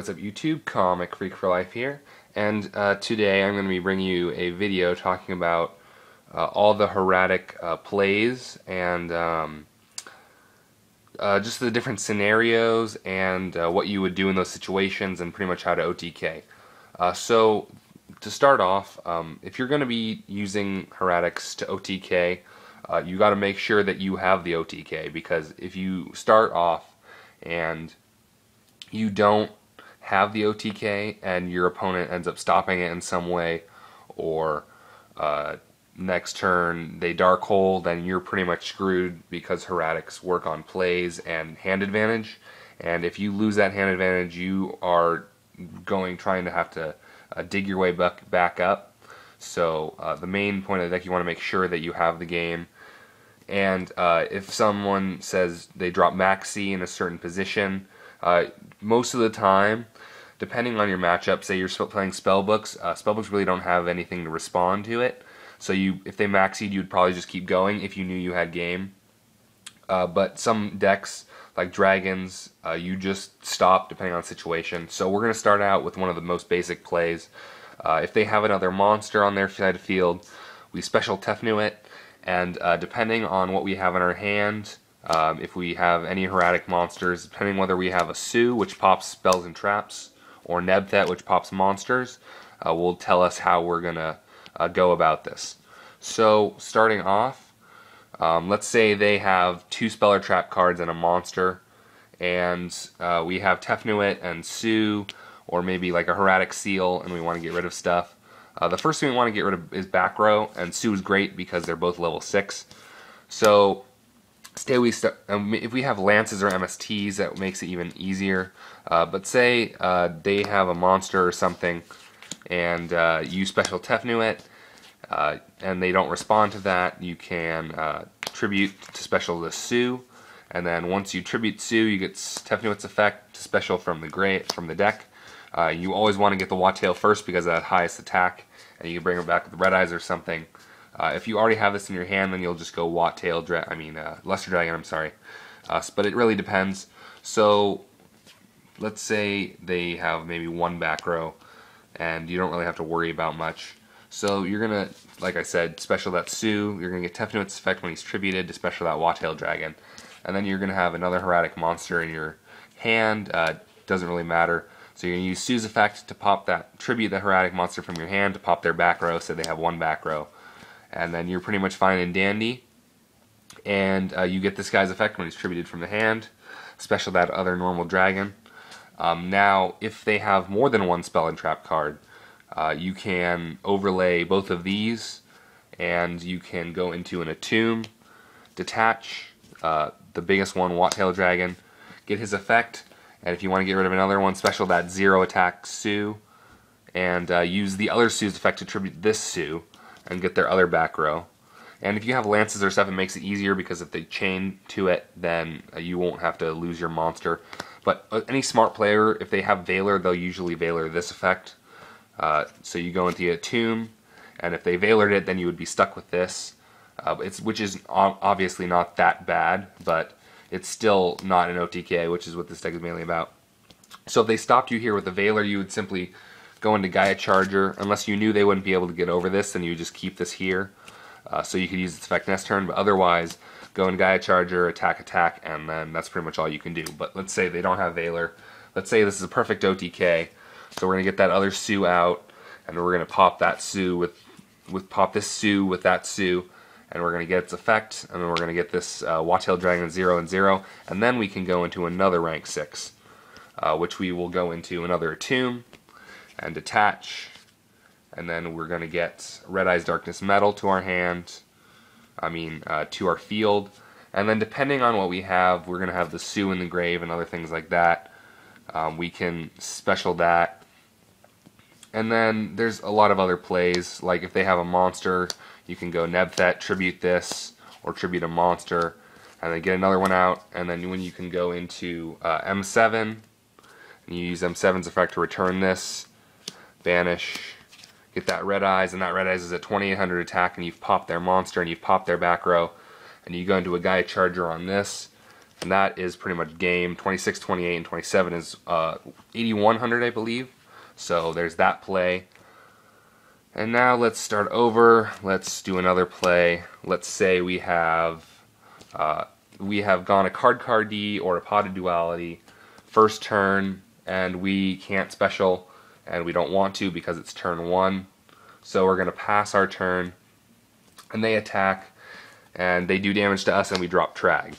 what's up YouTube? Comic Freak for Life here, and today I'm going to be bringing you a video talking about all the Hieratic plays and just the different scenarios and what you would do in those situations and pretty much how to OTK. So to start off, if you're going to be using Hieratics to OTK, you got to make sure that you have the OTK, because if you start off and you don't have the OTK and your opponent ends up stopping it in some way, or next turn they dark hole, then you're pretty much screwed, because Hieratics work on plays and hand advantage, and if you lose that hand advantage, you are trying to have to dig your way back up. So the main point of the deck, you want to make sure that you have the game. And if someone says they drop Maxi in a certain position, most of the time, depending on your matchup, say you're playing Spellbooks, Spellbooks really don't have anything to respond to it. So if they Maxied, you'd probably just keep going if you knew you had game. But some decks, like Dragons, you just stop depending on the situation. So we're going to start out with one of the most basic plays. If they have another monster on their side of the field, we special Tefnu it, and depending on what we have in our hand, if we have any Hieratic monsters, depending whether we have a Sue, which pops spells and traps, or Nebthet, which pops monsters, will tell us how we're going to go about this. So starting off, let's say they have 2 spell or trap cards and a monster, and we have Tefnu it and Sue, or maybe like a Hieratic Seal, and we want to get rid of stuff. The first thing we want to get rid of is back row, and Sue is great because they're both level 6. So if we have lances or MSTs, that makes it even easier. But say they have a monster or something, and you special Tefnu it, and they don't respond to that, you can tribute to special the Sue, and then once you tribute Sue, you get Tefnu its effect to special from the deck. You always want to get the Wattail first because of that highest attack, and you can bring it back with Red Eyes or something. If you already have this in your hand, then you'll just go Wattail, Luster Dragon, I'm sorry. But it really depends. So let's say they have maybe 1 back row, and you don't really have to worry about much. So you're going to, like I said, special that Sue. You're going to get Tefnu its effect when he's tributed to special that Wattail Dragon. And then you're going to have another Hieratic monster in your hand. Doesn't really matter. So you're going to use Sue's effect to pop that, tribute the Hieratic monster from your hand to pop their back row, so they have 1 back row. And then you're pretty much fine and dandy. And you get this guy's effect when he's tributed from the hand. Special that other normal dragon. Now, if they have more than 1 spell and trap card, you can overlay both of these, and you can go into an Attune, detach the biggest one, Wattail Dragon, get his effect. And if you want to get rid of another one, special that 0 attack Sue, and use the other Sue's effect to tribute this Sue, and get their other back row. And if you have lances or stuff, it makes it easier, because if they chain to it, then you won't have to lose your monster. But any smart player, if they have Valor, they'll usually Valor this effect. So you go into a Tomb, and if they Valored it, then you would be stuck with this, which is obviously not that bad, but it's still not an OTK, which is what this deck is mainly about. So if they stopped you here with a Valor, you would simply go into Gaia Charger. Unless you knew they wouldn't be able to get over this, then you would just keep this here. So you could use its effect next turn, but otherwise, go in Gaia Charger, attack, and then that's pretty much all you can do. But let's say they don't have Valor. Let's say this is a perfect OTK. So we're going to get that other Sue out, and we're going to pop that Sue pop this Sue with that Sue, and we're going to get its effect, and then we're going to get this Wattail Dragon 0 and 0, and then we can go into another rank 6, which we will go into another Attune, and detach, and then we're going to get Red Eyes Darkness Metal to our hand, to our field, and then depending on what we have, we're going to have the Sue in the grave and other things like that. We can special that. And then there's a lot of other plays, like if they have a monster, you can go Nebthet, tribute this, or tribute a monster, and then get another one out, and then when you can go into M7, and you use M7's effect to return this, banish, get that Red Eyes, and that Red Eyes is a 2800 attack, and you've popped their monster, and you've popped their back row, and you go into a Gaia Charger on this, and that is pretty much game. 26, 28, and 27 is 8100, I believe. So there's that play. And now let's start over. Let's do another play. Let's say we have gone a card D or a potted duality first turn, and we can't special, and we don't want to because it's turn 1. So we're going to pass our turn, and they attack, and they do damage to us, and we drop Trag.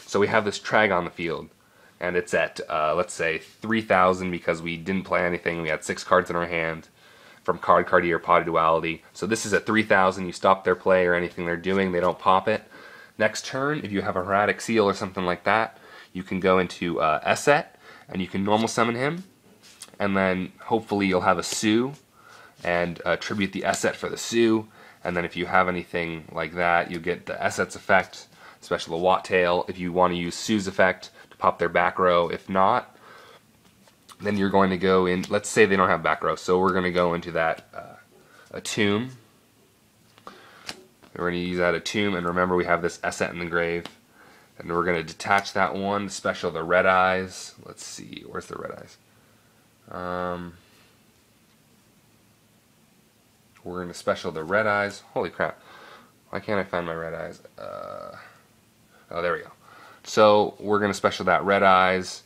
So we have this Trag on the field, and it's at, let's say, 3,000 because we didn't play anything. We had 6 cards in our hand from card D or potted duality. So this is at 3,000. You stop their play or anything they're doing, they don't pop it. Next turn, if you have a Hieratic Seal or something like that, you can go into Esset, and you can normal summon him, and then hopefully you'll have a Sue, and tribute the Esset for the Sue, and then if you have anything like that, you get the Esset's effect, especially the Watt Tail, if you want to use Sue's effect to pop their back row. If not, then you're going to go in, let's say they don't have back row, so we're going to go into that Tomb. We're going to use that Tomb, and remember we have this Esset in the grave. And we're going to detach that one, special the Red Eyes. Let's see, where's the Red Eyes? We're going to special the Red Eyes. Holy crap. Why can't I find my Red Eyes? Oh, there we go. So we're going to special that Red Eyes.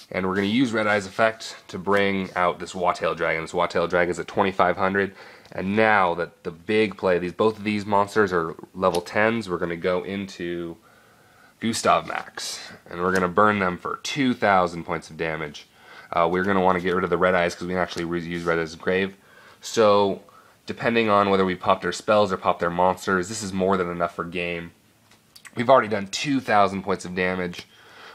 And we're going to use Red Eyes effect to bring out this Wattail Dragon. This Wattail Dragon is at 2,500. And now that the big play, both of these monsters are level 10s, we're going to go into Gustav Max, and we're going to burn them for 2,000 points of damage. We're going to want to get rid of the Red Eyes because we can actually use Red Eyes' grave. So, depending on whether we pop their spells or pop their monsters, this is more than enough for game. We've already done 2,000 points of damage.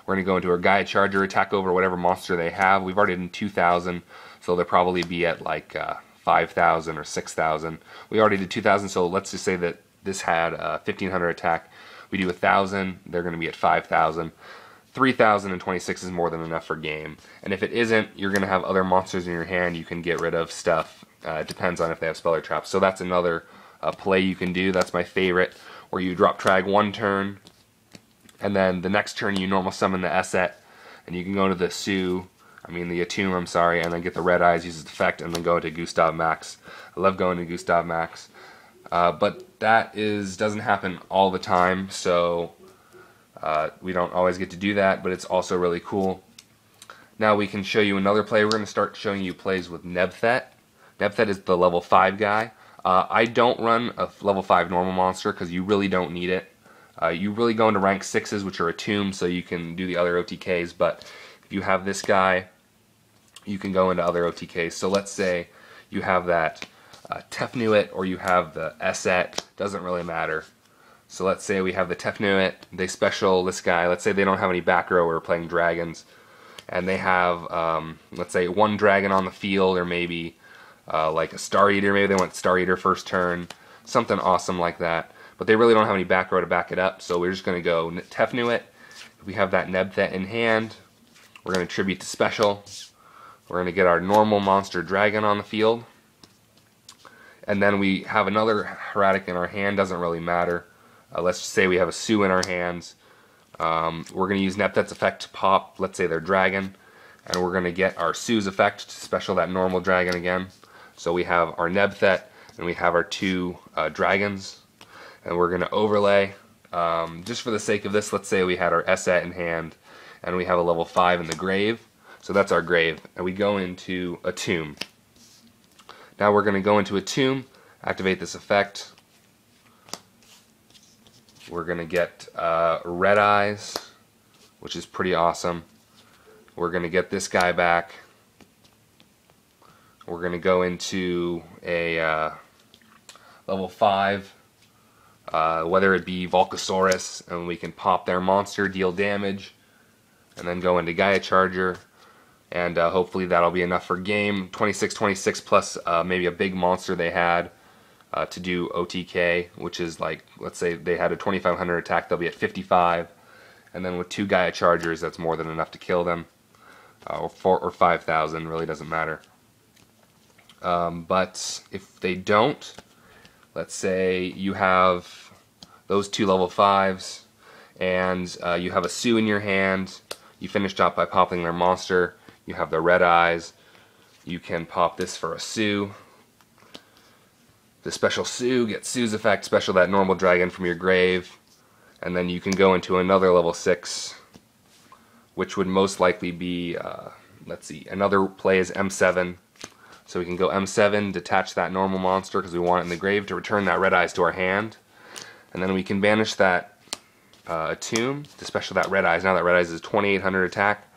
We're going to go into our Gaia Charger, attack over whatever monster they have. We've already done 2,000, so they'll probably be at like 5,000 or 6,000. We already did 2,000, so let's just say that this had 1,500 attack. We do 1,000, they're going to be at 5,000. 3,026 is more than enough for game. And if it isn't, you're going to have other monsters in your hand you can get rid of stuff. It depends on if they have spell or traps. So that's another play you can do. That's my favorite, where you drop Trag one turn, and then the next turn you normal summon the Esset, and you can go to the Tomb, I'm sorry, and then get the Red Eyes, use its effect, and then go into Gustav Max. I love going to Gustav Max. But that doesn't happen all the time, so we don't always get to do that, but it's also really cool. Now we can show you another play. We're going to start showing you plays with Nebthet. Nebthet is the level 5 guy. I don't run a level 5 normal monster because you really don't need it. You really go into rank 6s, which are a Tomb, so you can do the other OTKs, but if you have this guy, you can go into other OTKs. So let's say you have that Tefnuit or you have the Esset, doesn't really matter. So let's say we have the Tefnuit, they special this guy, let's say they don't have any back row, we're playing dragons, and they have, let's say, one dragon on the field, or maybe like a Star Eater, maybe they want Star Eater first turn, something awesome like that. But they really don't have any back row to back it up, so we're just going to go Tefnuit. If we have that Nebthet in hand, we're going to tribute to special. We're going to get our normal monster dragon on the field. And then we have another Hieratic in our hand, doesn't really matter. Let's just say we have a Sue in our hands. We're going to use Nebthet's effect to pop, let's say, their dragon. And we're going to get our Sue's effect to special that normal dragon again. So we have our Nebthet, and we have our two dragons. And we're going to overlay. Just for the sake of this, let's say we had our Esset in hand, and we have a level 5 in the grave. So that's our grave. And we go into a Tomb. Now we're going to go into a Tomb, activate this effect. We're going to get Red Eyes, which is pretty awesome. We're going to get this guy back. We're going to go into a level 5, whether it be Volcasaurus, and we can pop their monster, deal damage, and then go into Gaia Charger. And hopefully that'll be enough for game. 26 plus maybe a big monster they had to do OTK, which is like, let's say they had a 2,500 attack, they'll be at 55. And then with two Gaia Chargers, that's more than enough to kill them. Or 5,000, really doesn't matter. But if they don't, let's say you have those two level 5s, and you have a Sue in your hand. You finished up by popping their monster. You have the red eyes. You can pop this for a Sue. The special Sue gets Sue's effect, special that normal dragon from your grave, and then you can go into another level 6, which would most likely be, let's see, another play is M7. So we can go M7, detach that normal monster because we want it in the grave to return that red eyes to our hand. And then we can banish that Tomb to special that red eyes. Now that red eyes is 2800 attack.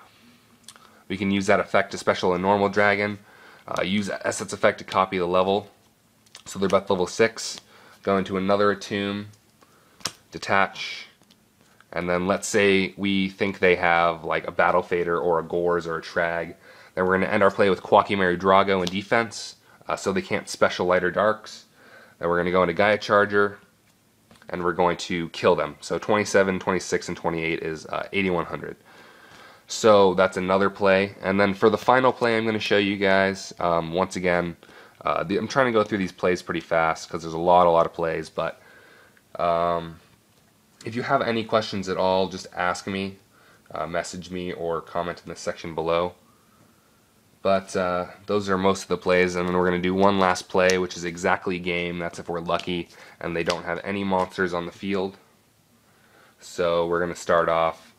We can use that effect to special a normal dragon. Use Esset's effect to copy the level. So they're both level 6. Go into another Tomb, detach, and then let's say we think they have like a Battle Fader or a Gores or a Trag. Then we're going to end our play with Quackimary Drago in defense, so they can't special light or darks. Then we're going to go into Gaia Charger, and we're going to kill them. So 27, 26, and 28 is 8100. So that's another play. And then for the final play I'm going to show you guys, once again, I'm trying to go through these plays pretty fast because there's a lot of plays, but if you have any questions at all, just ask me, message me, or comment in the section below. But those are most of the plays, and then we're going to do one last play, which is exactly game. That's if we're lucky and they don't have any monsters on the field. So we're going to start off.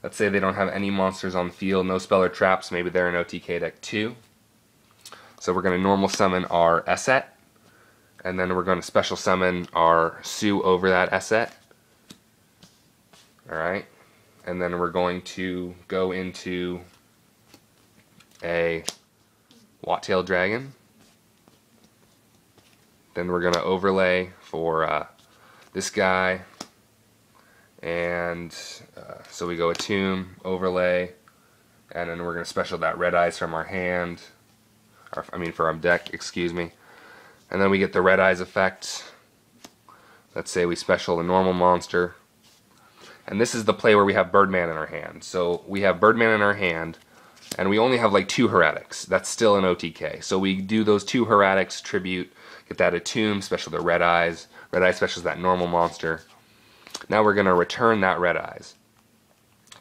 Let's say they don't have any monsters on the field, no spell or traps. Maybe they're in OTK deck 2. So we're going to normal summon our Esset, and then we're going to special summon our Sue over that Esset. Alright, and then we're going to go into a Wattail Dragon. Then we're going to overlay for this guy, and so we go a Tomb, overlay, and then we're going to special that red eyes from our hand, for our deck, excuse me. And then we get the red eyes effect. Let's say we special the normal monster. And this is the play where we have Birdman in our hand. So we have Birdman in our hand, and we only have like 2 Hieratics. That's still an OTK. So we do those 2 Hieratics, tribute, get that Tomb, special the red eyes. Red eyes specials that normal monster. Now we're going to return that red eyes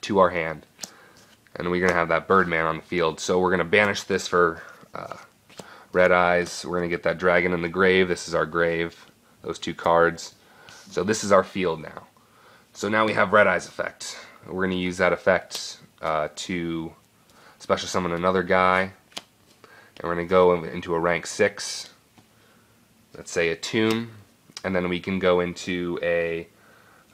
to our hand, and we're going to have that Birdman on the field. So we're going to banish this for red eyes. We're going to get that dragon in the grave. This is our grave, those 2 cards. So this is our field now. So now we have red eyes effect. We're going to use that effect to special summon another guy, and we're going to go into a rank 6. Let's say a Tomb, and then we can go into a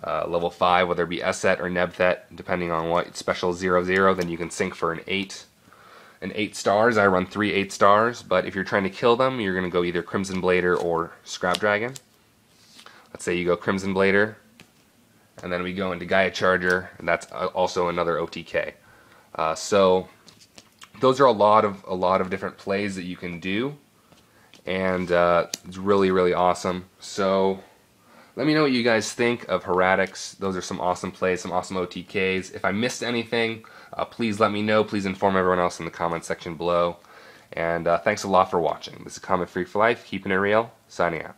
level 5, whether it be Esset or Nebthet, depending on what special 0/0. Then you can sync for an 8. An 8 stars. I run 3 8 stars, but if you're trying to kill them, you're going to go either Crimson Blader or Scrap Dragon. Let's say you go Crimson Blader, and then we go into Gaia Charger, and that's also another OTK. So those are a lot of different plays that you can do, and it's really awesome. So let me know what you guys think of Hieratics. Those are some awesome plays, some awesome OTKs. If I missed anything, please let me know. Please inform everyone else in the comment section below. And thanks a lot for watching. This is Comic Freak for Life, keeping it real, signing out.